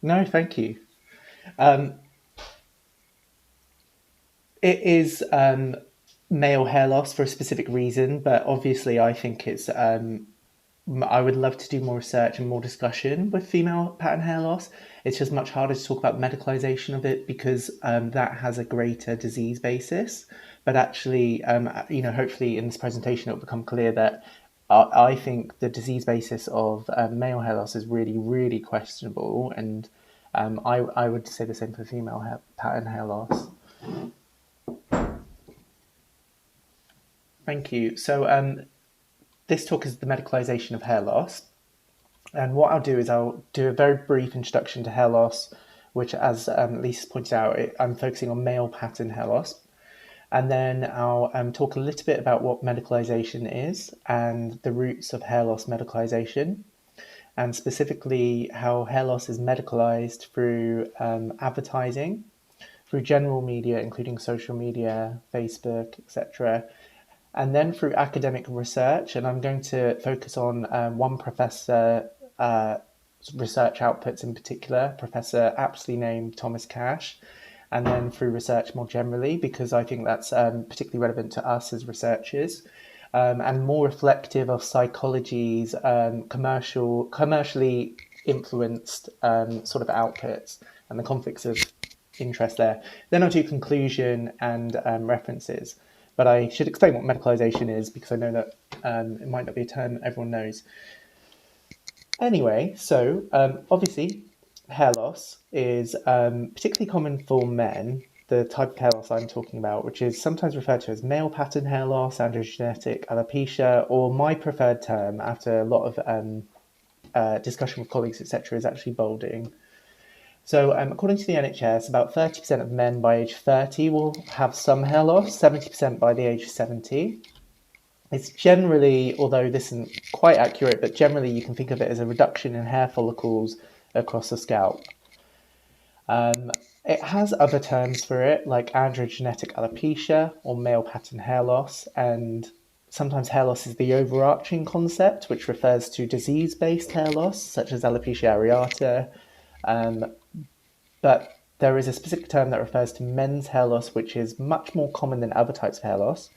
No, thank you. Um, it is male hair loss for a specific reason, but obviously, I think it's. I would love to do more research and more discussion with female pattern hair loss. It's just much harder to talk about medicalization of it because that has a greater disease basis. But actually, hopefully in this presentation, it'll become clear that I think the disease basis of male hair loss is really, really questionable, and I would say the same for female pattern hair loss. Thank you. So, this talk is the medicalization of hair loss. And what I'll do is I'll do a very brief introduction to hair loss, which, as Lisa pointed out, I'm focusing on male pattern hair loss. And then I'll talk a little bit about what medicalization is and the roots of hair loss medicalization, and specifically how hair loss is medicalized through advertising, through general media, including social media, Facebook, etc., and then through academic research. And I'm going to focus on one professor research outputs in particular, Professor aptly named Thomas Cash, and then through research more generally, because I think that's particularly relevant to us as researchers. And more reflective of psychology's commercially influenced sort of outputs and the conflicts of interest there. Then I'll do conclusion and references. But I should explain what medicalization is because I know that it might not be a term everyone knows. Anyway, so obviously, hair loss is particularly common for men, the type of hair loss I'm talking about, which is sometimes referred to as male pattern hair loss, androgenetic alopecia, or my preferred term after a lot of discussion with colleagues, etc., is actually balding. So, according to the NHS, about 30% of men by age 30 will have some hair loss, 70% by the age of 70. It's generally, although this isn't quite accurate, but generally you can think of it as a reduction in hair follicles across the scalp. Um, it has other terms for it, like androgenetic alopecia or male pattern hair loss, and sometimes hair loss is the overarching concept, which refers to disease based hair loss, such as alopecia areata. Um, but there is a specific term that refers to men's hair loss, which is much more common than other types of hair loss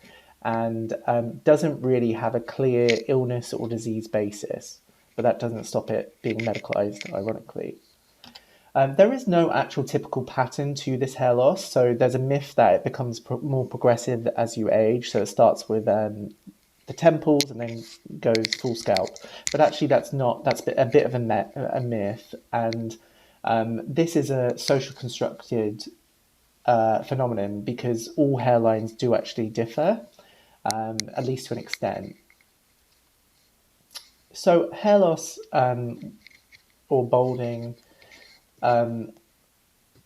and doesn't really have a clear illness or disease basis. But that doesn't stop it being medicalized, ironically. There is no actual typical pattern to this hair loss. So there's a myth that it becomes more progressive as you age. So it starts with the temples and then goes full scalp. But actually, that's a bit of a myth. And this is a social constructed phenomenon because all hairlines do actually differ, at least to an extent. So hair loss or balding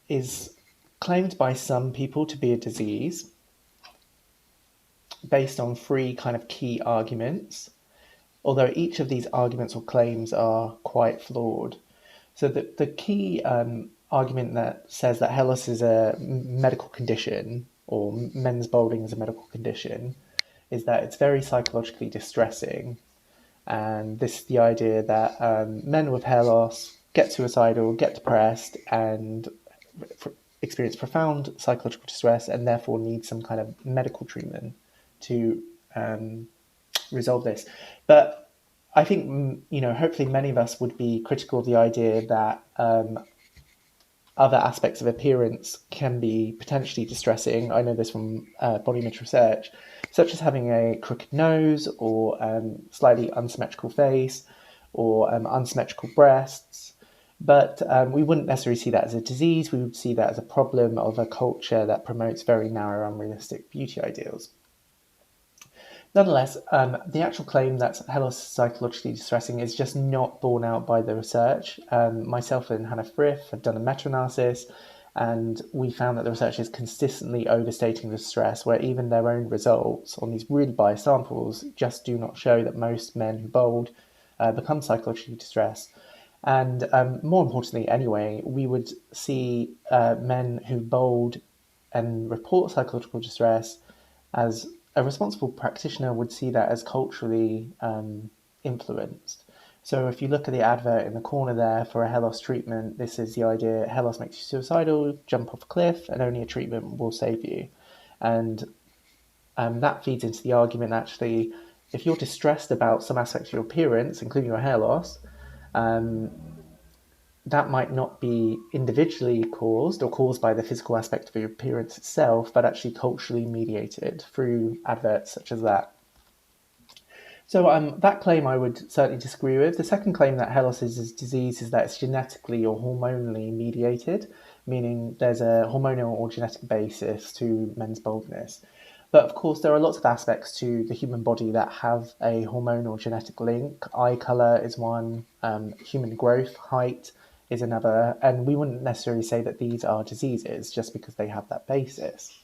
is claimed by some people to be a disease based on three kind of key arguments, although each of these arguments or claims are quite flawed. So the key argument that says that hair loss is a medical condition or men's balding is a medical condition is that it's very psychologically distressing. And this is the idea that men with hair loss get suicidal, get depressed, and experience profound psychological distress and therefore need some kind of medical treatment to resolve this. But I think, hopefully many of us would be critical of the idea that other aspects of appearance can be potentially distressing. I know this from body image research, such as having a crooked nose or slightly unsymmetrical face or unsymmetrical breasts. But we wouldn't necessarily see that as a disease. We would see that as a problem of a culture that promotes very narrow, unrealistic beauty ideals. Nonetheless, the actual claim that hair is psychologically distressing is just not borne out by the research. Myself and Hannah Frith have done a meta-analysis, and we found that the research is consistently overstating the stress, where even their own results on these really biased samples just do not show that most men who bald become psychologically distressed. And more importantly, anyway, we would see men who bald and report psychological distress as a responsible practitioner would see that as culturally influenced. So if you look at the advert in the corner there for a hair loss treatment, this is the idea: hair loss makes you suicidal, jump off a cliff, and only a treatment will save you. And that feeds into the argument, actually, if you're distressed about some aspects of your appearance, including your hair loss, that might not be individually caused or caused by the physical aspect of your appearance itself, but actually culturally mediated through adverts such as that. So that claim I would certainly disagree with. The second claim that hair loss is a disease is that it's genetically or hormonally mediated, meaning there's a hormonal or genetic basis to men's baldness. But of course, there are lots of aspects to the human body that have a hormonal genetic link. Eye color is one, human growth, height is another, and we wouldn't necessarily say that these are diseases just because they have that basis.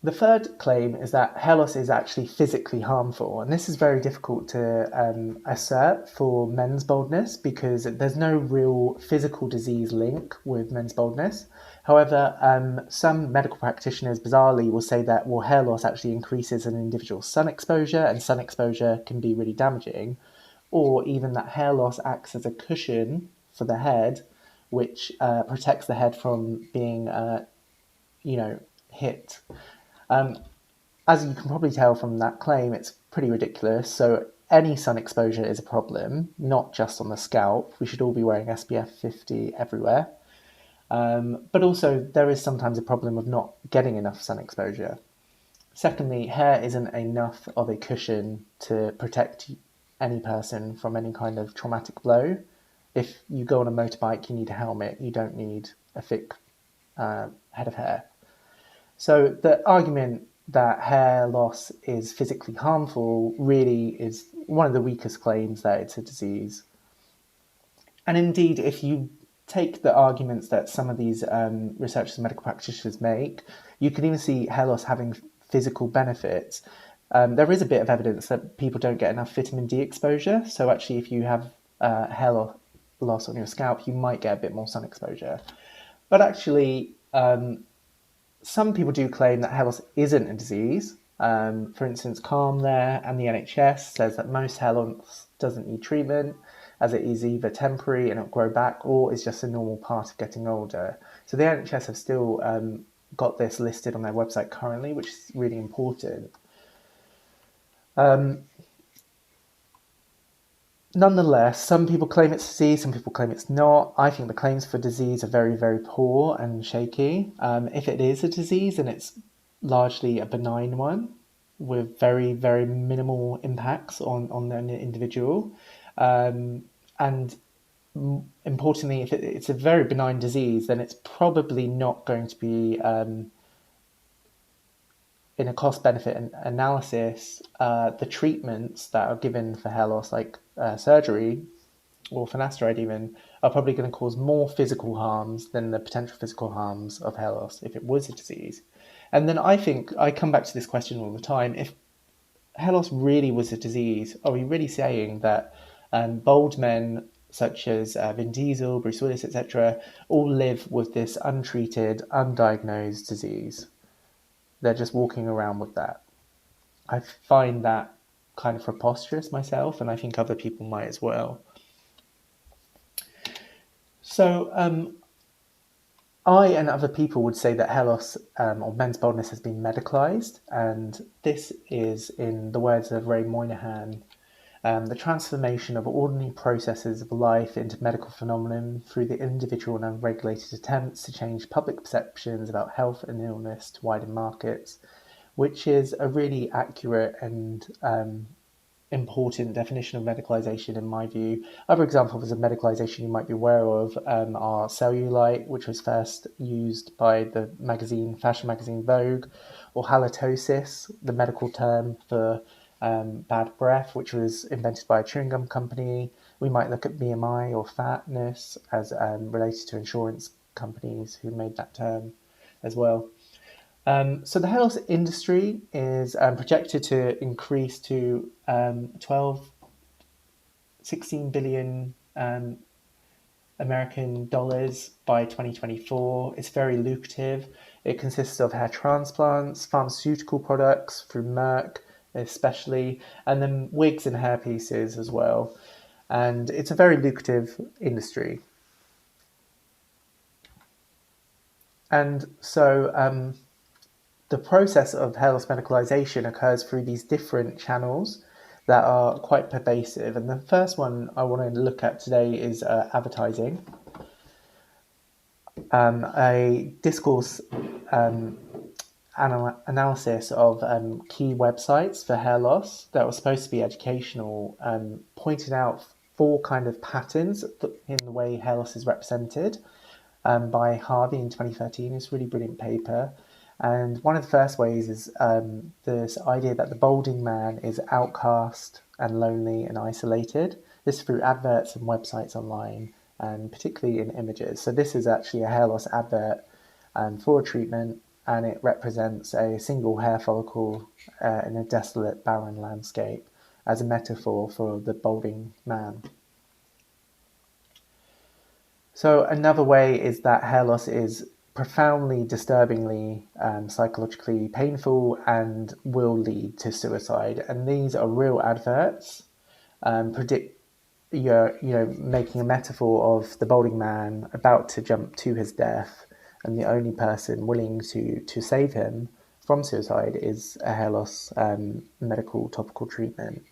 The third claim is that hair loss is actually physically harmful, and this is very difficult to assert for men's baldness because there's no real physical disease link with men's baldness. However, some medical practitioners bizarrely will say that, well, hair loss actually increases an individual's sun exposure, and sun exposure can be really damaging, or even that hair loss acts as a cushion for the head, which protects the head from being, hit. As you can probably tell from that claim, it's pretty ridiculous. So any sun exposure is a problem, not just on the scalp. We should all be wearing SPF 50 everywhere. But also, there is sometimes a problem of not getting enough sun exposure. Secondly, hair isn't enough of a cushion to protect any person from any kind of traumatic blow. If you go on a motorbike, you need a helmet. You don't need a thick head of hair. So the argument that hair loss is physically harmful really is one of the weakest claims that it's a disease. And indeed, if you take the arguments that some of these researchers and medical practitioners make, you can even see hair loss having physical benefits. There is a bit of evidence that people don't get enough vitamin D exposure. So actually, if you have hair loss on your scalp, you might get a bit more sun exposure. But actually, some people do claim that hair loss isn't a disease. For instance, Calm there and the NHS says that most hair loss doesn't need treatment, as it is either temporary and it'll grow back, or is just a normal part of getting older. So the NHS have still got this listed on their website currently, which is really important. Nonetheless, some people claim it's disease, some people claim it's not. I think the claims for disease are very, very poor and shaky. If it is a disease, then it's largely a benign one with very, very minimal impacts on an individual. And importantly, if it's a very benign disease, then it's probably not going to be in a cost-benefit analysis, the treatments that are given for hair loss, like surgery or finasteride even, are probably going to cause more physical harms than the potential physical harms of hair loss if it was a disease. And then I think I come back to this question all the time: if hair loss really was a disease, are we really saying that bald men such as Vin Diesel, Bruce Willis, etc., all live with this untreated, undiagnosed disease? They're just walking around with that. I find that kind of preposterous myself, and I think other people might as well. So I and other people would say that hair loss or men's baldness has been medicalized, and this is, in the words of Ray Moynihan, the transformation of ordinary processes of life into medical phenomenon through the individual and unregulated attempts to change public perceptions about health and illness to widen markets, which is a really accurate and important definition of medicalization in my view. Other examples of medicalization you might be aware of are cellulite, which was first used by the fashion magazine Vogue, or halitosis, the medical term for bad breath, which was invented by a chewing gum company. We might look at BMI or fatness as related to insurance companies who made that term as well. So the hair loss industry is projected to increase to 16 billion American dollars by 2024. It's very lucrative. It consists of hair transplants, pharmaceutical products through Merck, especially, and then wigs and hairpieces as well. And it's a very lucrative industry. And so the process of hair loss medicalization occurs through these different channels that are quite pervasive. And the first one I want to look at today is advertising. A discourse analysis of key websites for hair loss that was supposed to be educational pointed out four kind of patterns in the way hair loss is represented by Harvey in 2013. It's a really brilliant paper. And one of the first ways is this idea that the balding man is outcast and lonely and isolated. This is through adverts and websites online, and particularly in images. So this is actually a hair loss advert for a treatment, and it represents a single hair follicle in a desolate, barren landscape as a metaphor for the balding man. So another way is that hair loss is profoundly, disturbingly, psychologically painful and will lead to suicide. And these are real adverts, making a metaphor of the balding man about to jump to his death, and the only person willing to save him from suicide is a hair loss medical topical treatment,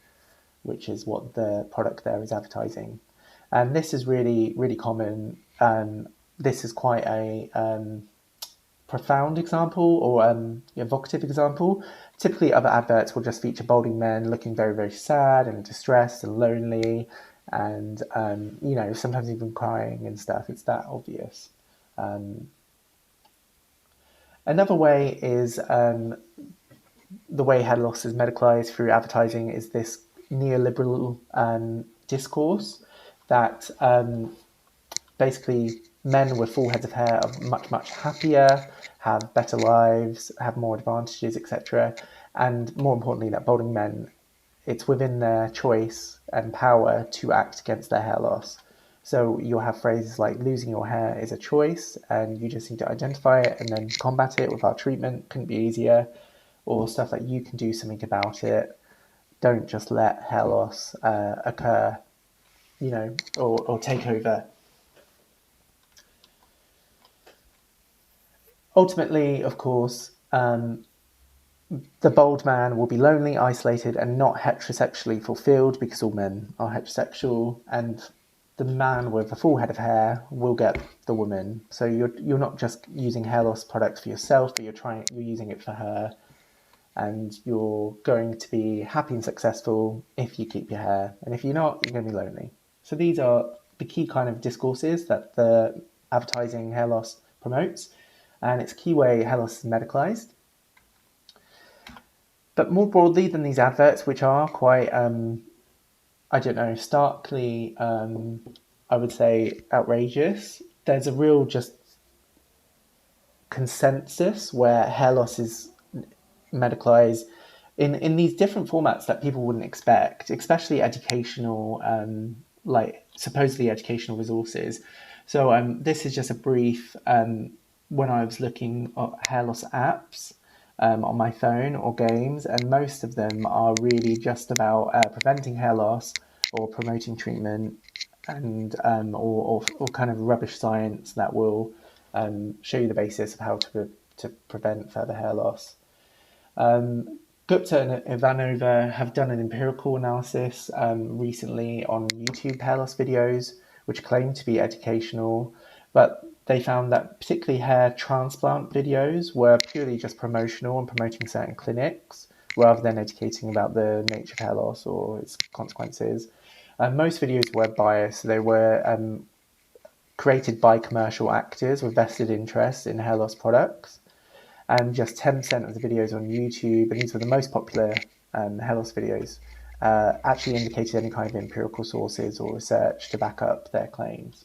which is what the product there is advertising. And this is really, really common. This is quite a profound example or evocative example. Typically, other adverts will just feature balding men looking very, very sad and distressed and lonely, and sometimes even crying and stuff. It's that obvious. Another way is the way hair loss is medicalized through advertising is this neoliberal discourse that basically men with full heads of hair are much, much happier, have better lives, have more advantages, etc. And more importantly, that balding men, it's within their choice and power to act against their hair loss. So you'll have phrases like losing your hair is a choice and you just need to identify it and then combat it with our treatment. Couldn't be easier. Or stuff like you can do something about it. Don't just let hair loss occur, or take over. Ultimately, of course, the bald man will be lonely, isolated, and not heterosexually fulfilled because all men are heterosexual, and the man with a full head of hair will get the woman. So you're not just using hair loss products for yourself, but you're using it for her, and you're going to be happy and successful if you keep your hair, and if you're not, you're going to be lonely. So these are the key kind of discourses that the advertising hair loss promotes, and it's a key way hair loss is medicalized. But more broadly than these adverts, which are quite, starkly, I would say, outrageous, there's a real just consensus where hair loss is medicalized in these different formats that people wouldn't expect, especially educational, supposedly educational resources. So this is just a brief, when I was looking at hair loss apps, on my phone or games, and most of them are really just about preventing hair loss or promoting treatment, and or kind of rubbish science that will show you the basis of how to prevent further hair loss. Gupta and Ivanova have done an empirical analysis recently on YouTube hair loss videos, which claim to be educational, but they found that particularly hair transplant videos were purely just promotional and promoting certain clinics rather than educating about the nature of hair loss or its consequences. Most videos were biased. They were created by commercial actors with vested interests in hair loss products. And just 10% of the videos on YouTube, and these were the most popular hair loss videos, actually indicated any kind of empirical sources or research to back up their claims.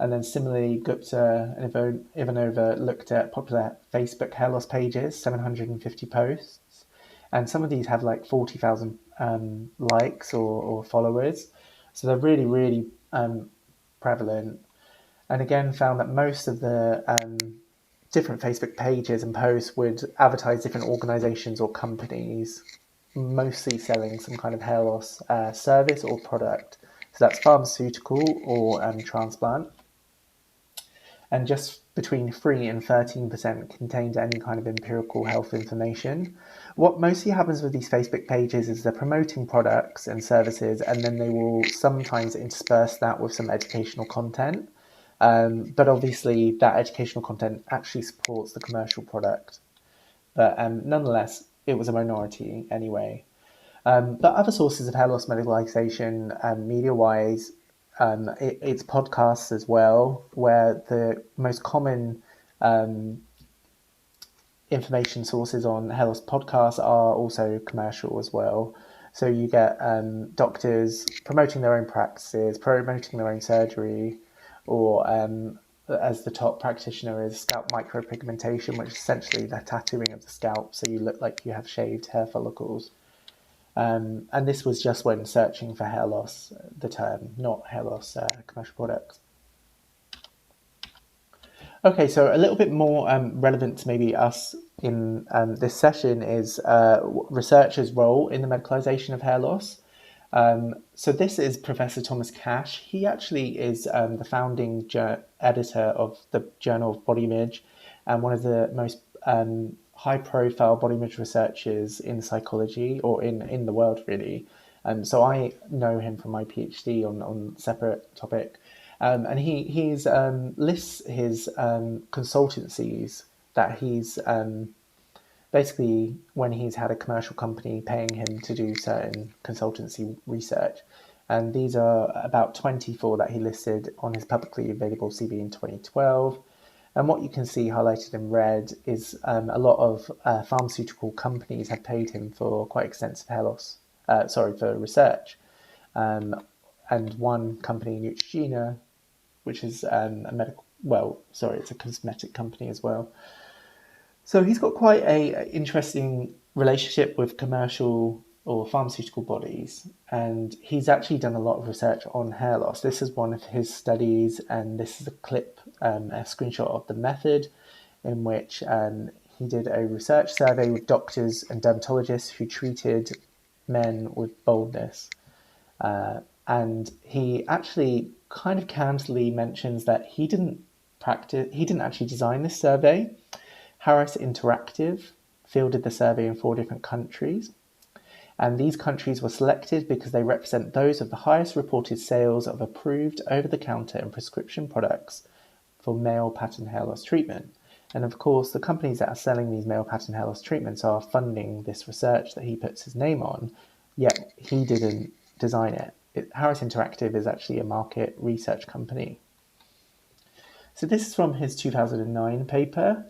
And then similarly, Gupta and Ivanova looked at popular Facebook hair loss pages, 750 posts, and some of these have like 40,000 likes or followers. So they're really, really prevalent. And again, found that most of the different Facebook pages and posts would advertise different organizations or companies, mostly selling some kind of hair loss service or product. So that's pharmaceutical or transplant. And just between 3 and 13% contained any kind of empirical health information. What mostly happens with these Facebook pages is they're promoting products and services, and then they will sometimes intersperse that with some educational content. But obviously, that educational content actually supports the commercial product. But nonetheless, it was a minority anyway. But other sources of hair loss medicalization, media-wise, it's podcasts as well, where the most common information sources on hair loss podcasts are also commercial as well. So you get doctors promoting their own practices, promoting their own surgery, or as the top practitioner is scalp micropigmentation, which is essentially the tattooing of the scalp, so you look like you have shaved hair follicles. And this was just when searching for hair loss, the term, not hair loss commercial products. Okay, so a little bit more relevant to maybe us in this session is researchers' role in the medicalization of hair loss. So this is Professor Thomas Cash. He actually is the founding editor of the Journal of Body Image and one of the most high-profile body image researchers in psychology or in the world, really. So I know him from my PhD on a separate topic. And he lists his consultancies that he's basically when he's had a commercial company paying him to do certain consultancy research. And these are about 24 that he listed on his publicly available CV in 2012. And what you can see highlighted in red is a lot of pharmaceutical companies have paid him for quite extensive hair loss, for research. And one company, Neutrogena, which is it's a cosmetic company as well. So he's got quite a interesting relationship with commercial or pharmaceutical bodies, and he's actually done a lot of research on hair loss. This is one of his studies, and this is a clip, a screenshot of the method in which he did a research survey with doctors and dermatologists who treated men with baldness. And he actually kind of candidly mentions that he didn't actually design this survey. Harris Interactive fielded the survey in 4 different countries. And these countries were selected because they represent those of the highest reported sales of approved over-the-counter and prescription products for male pattern hair loss treatment. And of course, the companies that are selling these male pattern hair loss treatments are funding this research that he puts his name on, yet he didn't design it. Harris Interactive is actually a market research company. So this is from his 2009 paper.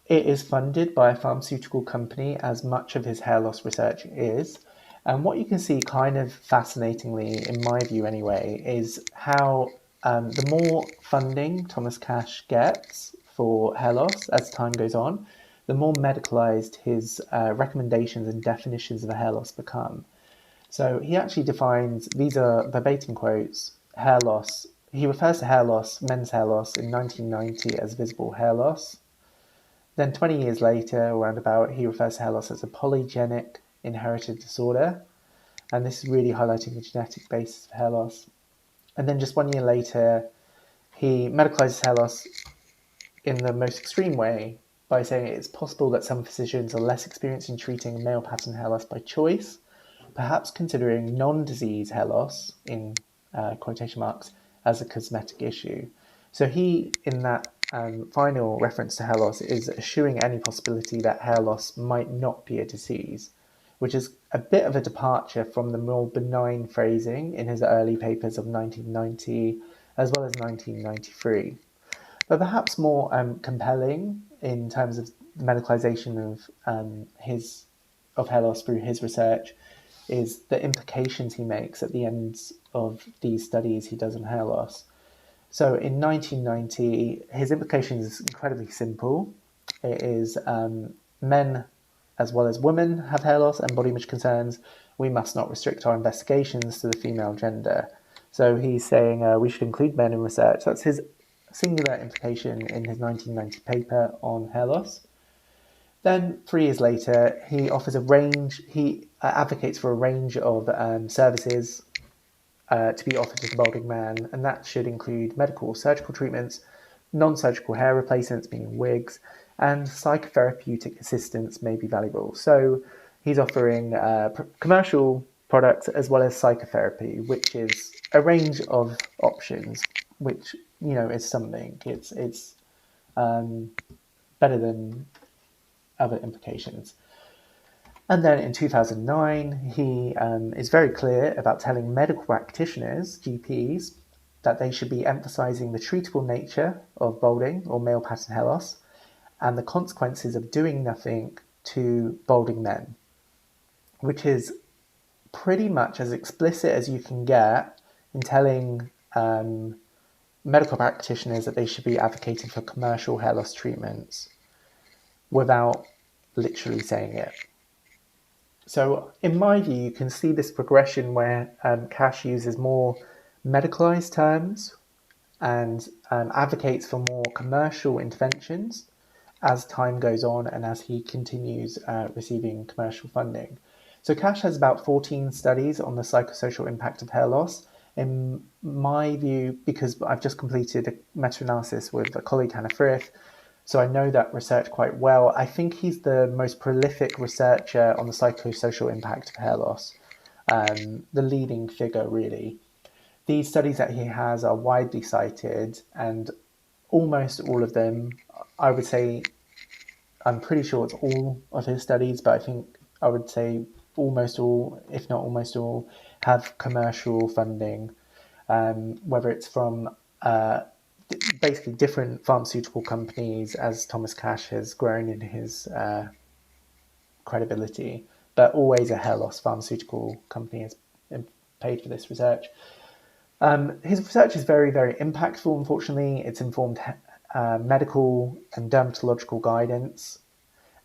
It is funded by a pharmaceutical company, as much of his hair loss research is. And what you can see kind of fascinatingly, in my view anyway, is how the more funding Thomas Cash gets for hair loss as time goes on, the more medicalized his recommendations and definitions of hair loss become. So he actually defines, these are verbatim quotes, hair loss. He refers to hair loss, men's hair loss, in 1990 as visible hair loss. Then 20 years later, roundabout, he refers to hair loss as a polygenic inherited disorder. And this is really highlighting the genetic basis of hair loss. And then just 1 year later, he medicalizes hair loss in the most extreme way by saying it's possible that some physicians are less experienced in treating male pattern hair loss by choice, perhaps considering non-disease hair loss, in quotation marks, as a cosmetic issue. So he, in that final reference to hair loss, is eschewing any possibility that hair loss might not be a disease, which is a bit of a departure from the more benign phrasing in his early papers of 1990 as well as 1993. But perhaps more compelling in terms of the medicalization of hair loss through his research is the implications he makes at the ends of these studies he does on hair loss. So in 1990, his implication is incredibly simple. It is men as well as women have hair loss and body image concerns. We must not restrict our investigations to the female gender. So he's saying we should include men in research. That's his singular implication in his 1990 paper on hair loss. Then 3 years later, he advocates for a range of services to be offered to the balding man, and that should include medical or surgical treatments, non-surgical hair replacements, meaning wigs, and psychotherapeutic assistance may be valuable. So he's offering commercial products as well as psychotherapy, which is a range of options, which is something. It's better than other implications. And then in 2009, he is very clear about telling medical practitioners, GPs, that they should be emphasizing the treatable nature of balding or male pattern hair loss and the consequences of doing nothing to balding men, which is pretty much as explicit as you can get in telling medical practitioners that they should be advocating for commercial hair loss treatments without literally saying it. So in my view, you can see this progression where Cash uses more medicalized terms and advocates for more commercial interventions as time goes on and as he continues receiving commercial funding. So Cash has about 14 studies on the psychosocial impact of hair loss. In my view, because I've just completed a meta-analysis with a colleague, Hannah Frith, so I know that research quite well. I think he's the most prolific researcher on the psychosocial impact of hair loss, the leading figure, really. These studies that he has are widely cited, and almost all of them, I would say, I'm pretty sure it's all of his studies, but I would say almost all, if not almost all, have commercial funding, whether it's from basically different pharmaceutical companies as Thomas Cash has grown in his credibility, but always a hair loss pharmaceutical company has paid for this research. His research is very, very impactful, unfortunately. It's informed medical and dermatological guidance.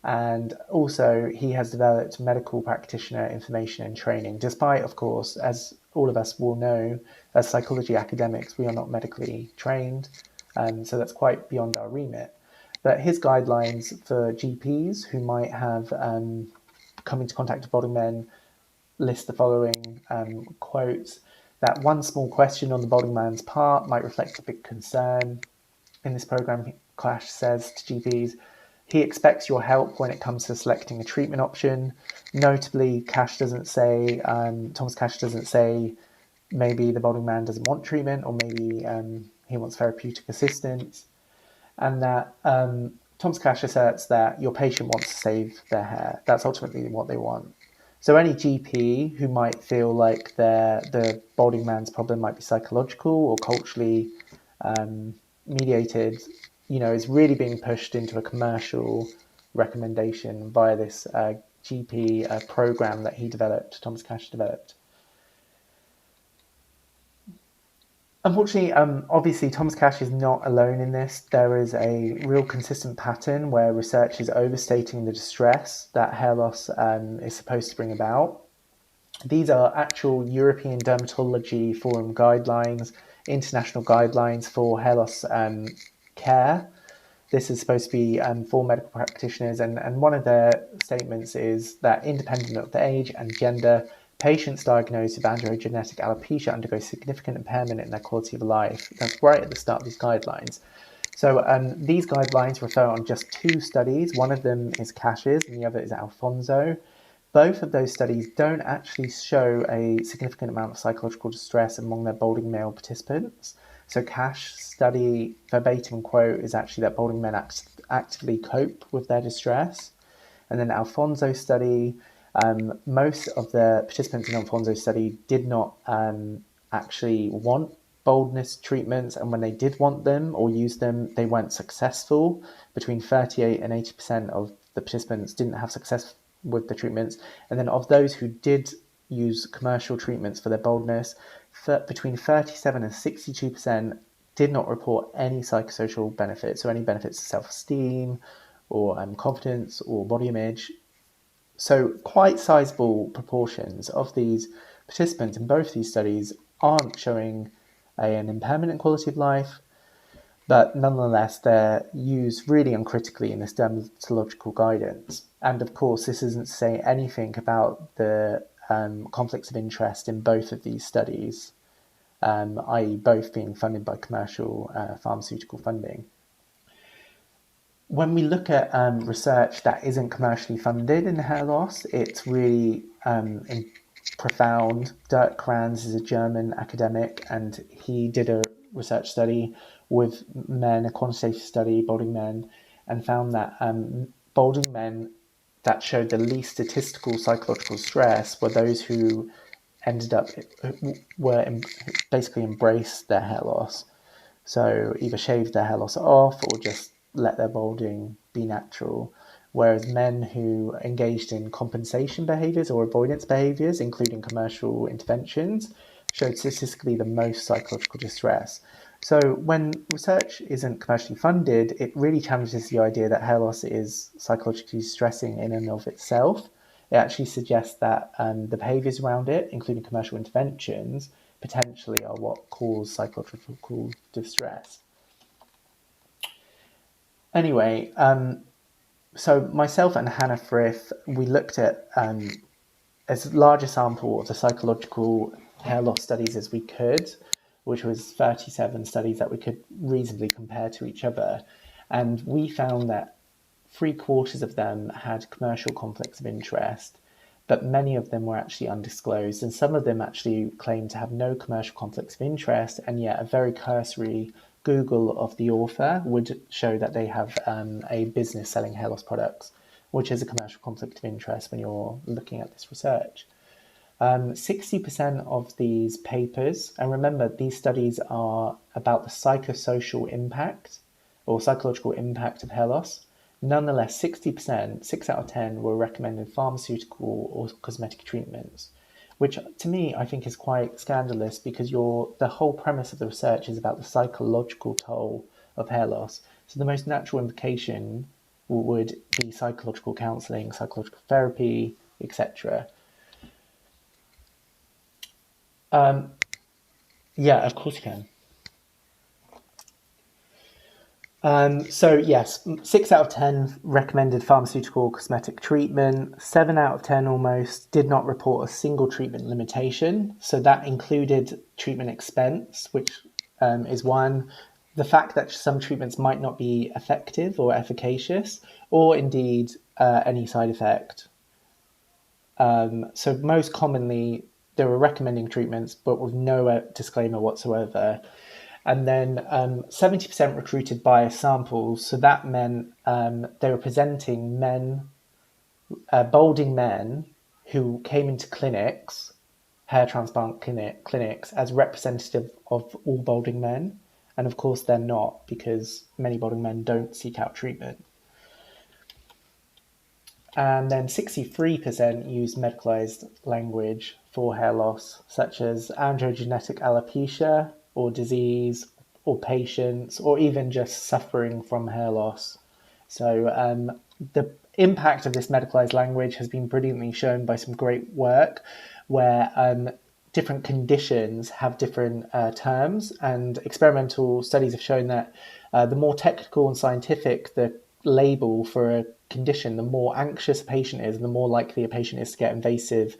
And also, he has developed medical practitioner information and training, despite, of course, as all of us will know, as psychology academics, we are not medically trained. So that's quite beyond our remit. But his guidelines for GPs who might have come into contact with balding men list the following quotes: that one small question on the balding man's part might reflect a big concern. In this program, Cash says to GPs, he expects your help when it comes to selecting a treatment option. Notably, Thomas Cash doesn't say maybe the balding man doesn't want treatment, or maybe he wants therapeutic assistance. And that Thomas Cash asserts that your patient wants to save their hair. That's ultimately what they want. So any GP who might feel like the balding man's problem might be psychological or culturally mediated, is really being pushed into a commercial recommendation via this GP program that Thomas Cash developed. Unfortunately, obviously, Thomas Cash is not alone in this. There is a real consistent pattern where research is overstating the distress that hair loss is supposed to bring about. These are actual European Dermatology Forum guidelines, international guidelines for hair loss care. This is supposed to be for medical practitioners, and one of their statements is that independent of the age and gender, patients diagnosed with androgenetic alopecia undergo significant impairment in their quality of life. That's right at the start of these guidelines. So these guidelines refer on just 2 studies. One of them is Cash's and the other is Alfonso. Both of those studies don't actually show a significant amount of psychological distress among their balding male participants. So Cash's study, verbatim quote, is actually that balding men actively cope with their distress. And then Alfonso's study, most of the participants in Alfonso's study did not actually want baldness treatments, and when they did want them or use them, they weren't successful. Between 38 and 80% of the participants didn't have success with the treatments. And then of those who did use commercial treatments for their baldness, between 37 and 62% did not report any psychosocial benefits, so any benefits to self-esteem or confidence or body image. So quite sizable proportions of these participants in both these studies aren't showing an impairment in quality of life, But nonetheless, they're used really uncritically in this dermatological guidance. And of course, this isn't to say anything about the conflicts of interest in both of these studies, i.e. both being funded by commercial pharmaceutical funding. When we look at research that isn't commercially funded in hair loss, it's really profound. Dirk Kranz is a German academic, and he did a research study with men, a quantitative study, balding men, and found that balding men that showed the least statistical psychological stress were those who ended up basically embraced their hair loss. So either shave their hair loss off or just let their balding be natural. Whereas men who engaged in compensation behaviors or avoidance behaviors, including commercial interventions, showed statistically the most psychological distress. So when research isn't commercially funded, it really challenges the idea that hair loss is psychologically distressing in and of itself. It actually suggests that the behaviors around it, including commercial interventions, potentially are what cause psychological distress. Anyway, so myself and Hannah Frith, we looked at as large a sample of the psychological hair loss studies as we could, which was 37 studies that we could reasonably compare to each other. And we found that 3/4 of them had commercial conflicts of interest, but many of them were actually undisclosed, and some of them actually claimed to have no commercial conflicts of interest, and yet a very cursory Google of the author would show that they have a business selling hair loss products, which is a commercial conflict of interest when you're looking at this research. 60% of these papers, and remember, these studies are about the psychosocial impact or psychological impact of hair loss. Nonetheless, 60%, 6 out of 10, were recommended pharmaceutical or cosmetic treatments, which to me I think is quite scandalous because the whole premise of the research is about the psychological toll of hair loss. So the most natural implication would be psychological counselling, psychological therapy, etc. Yeah, of course you can. So yes, 6 out of 10 recommended pharmaceutical cosmetic treatment. 7 out of 10 almost did not report a single treatment limitation. So that included treatment expense, which is one. The fact that some treatments might not be effective or efficacious, or indeed any side effect. So most commonly, they were recommending treatments, but with no disclaimer whatsoever. And then 70% recruited by samples. So that meant they were presenting balding men who came into clinics, hair transplant clinics, as representative of all balding men. And of course, they're not, because many balding men don't seek out treatment. And then 63% used medicalized language for hair loss, such as androgenetic alopecia or disease, or patients, or even just suffering from hair loss. So the impact of this medicalized language has been brilliantly shown by some great work where different conditions have different terms, and experimental studies have shown that the more technical and scientific the label for a condition, the more anxious a patient is, and the more likely a patient is to get invasive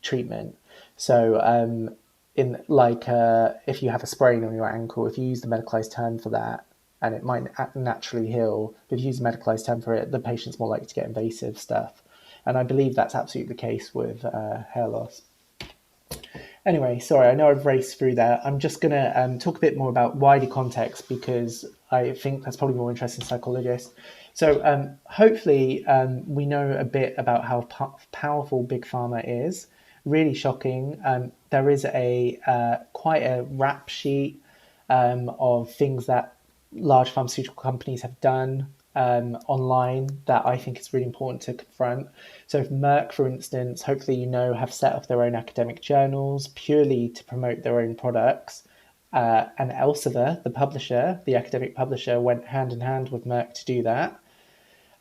treatment. So if you have a sprain on your ankle, if you use the medicalized term for that, and it might naturally heal, but if you use the medicalized term for it, the patient's more likely to get invasive stuff. And I believe that's absolutely the case with hair loss. Anyway, sorry, I know I've raced through that. I'm just going to talk a bit more about wider context because I think that's probably more interesting to psychologists. So hopefully we know a bit about how powerful Big Pharma is. Really shocking. There is quite a rap sheet of things that large pharmaceutical companies have done online that I think is really important to confront. So if Merck, for instance, hopefully have set up their own academic journals purely to promote their own products. And Elsevier, the publisher, the academic publisher, went hand in hand with Merck to do that.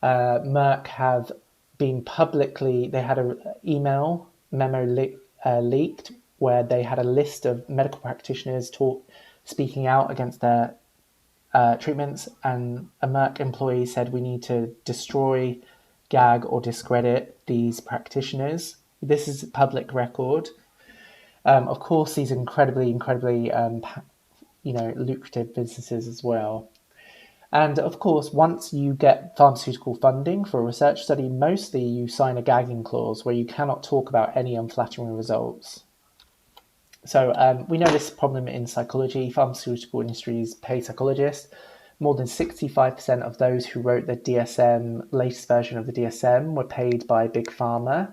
Merck have been they had an email memo leaked where they had a list of medical practitioners speaking out against their treatments, and a Merck employee said we need to destroy, gag, or discredit these practitioners. This is public record. Of course, these are incredibly, lucrative businesses as well. And of course, once you get pharmaceutical funding for a research study, mostly you sign a gagging clause where you cannot talk about any unflattering results. So we know this problem in psychology. Pharmaceutical industries pay psychologists. More than 65% of those who wrote the DSM, latest version of the DSM, were paid by Big Pharma.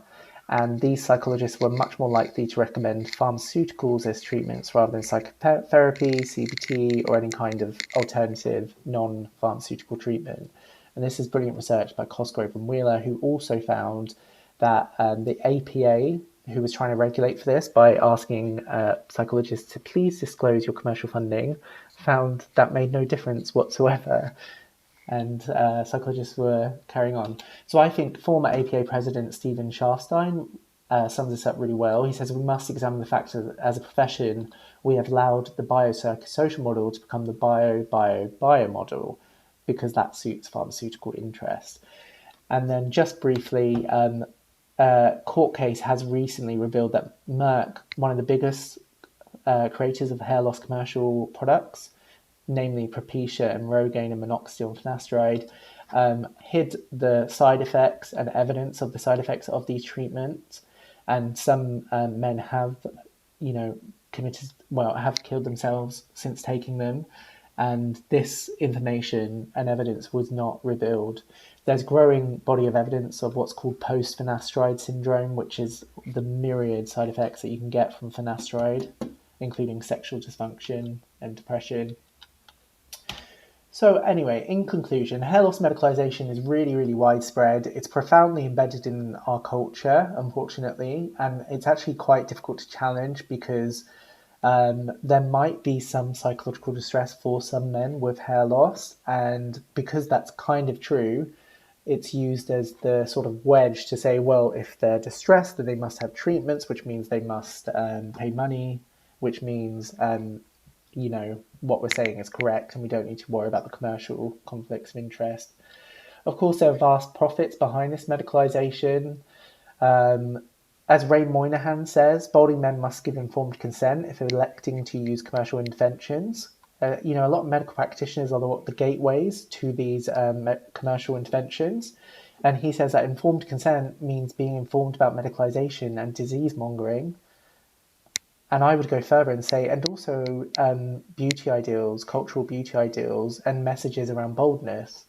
And these psychologists were much more likely to recommend pharmaceuticals as treatments rather than psychotherapy, CBT, or any kind of alternative non-pharmaceutical treatment. And this is brilliant research by Cosgrove and Wheeler, who also found that the APA, who was trying to regulate for this by asking psychologists to please disclose your commercial funding, found that made no difference whatsoever. And psychologists were carrying on. So I think former APA President Stephen Sharfstein sums this up really well. He says we must examine the fact that as a profession, we have allowed the biopsychosocial model to become the bio model because that suits pharmaceutical interest. And then just briefly, a court case has recently revealed that Merck, one of the biggest creators of hair loss commercial products, namely Propecia and Rogaine and Minoxidil and Finasteride, hid the side effects and evidence of the side effects of these treatments. And some men have, have killed themselves since taking them. And this information and evidence was not revealed. There's a growing body of evidence of what's called post-finasteride syndrome, which is the myriad side effects that you can get from finasteride, including sexual dysfunction and depression. So anyway, in conclusion, hair loss medicalization is really, really widespread. It's profoundly embedded in our culture, unfortunately, and it's actually quite difficult to challenge because there might be some psychological distress for some men with hair loss, and because that's kind of true, it's used as the sort of wedge to say, well, if they're distressed, then they must have treatments, which means they must pay money, which means what we're saying is correct and we don't need to worry about the commercial conflicts of interest. Of course, there are vast profits behind this medicalization. As Ray Moynihan says, balding men must give informed consent if electing to use commercial interventions. A lot of medical practitioners are the gateways to these commercial interventions. And he says that informed consent means being informed about medicalization and disease mongering. And I would go further and say, and also beauty ideals, cultural beauty ideals, and messages around baldness.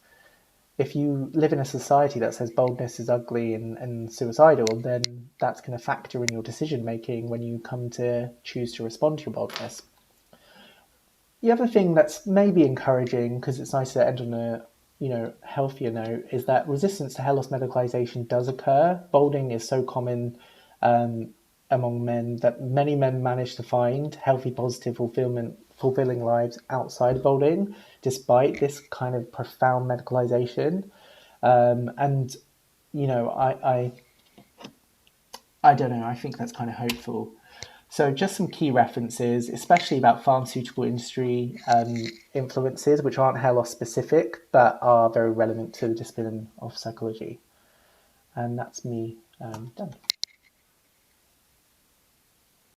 If you live in a society that says baldness is ugly and suicidal, then that's going to factor in your decision making when you come to choose to respond to your baldness. The other thing that's maybe encouraging, because it's nice to end on a healthier note, is that resistance to hair loss medicalization does occur. Balding is so common among men that many men manage to find healthy, positive, fulfilling lives outside of balding, despite this kind of profound medicalization. I don't know, I think that's kind of hopeful. So just some key references, especially about pharmaceutical industry influences, which aren't hair loss specific, but are very relevant to the discipline of psychology. And that's me done.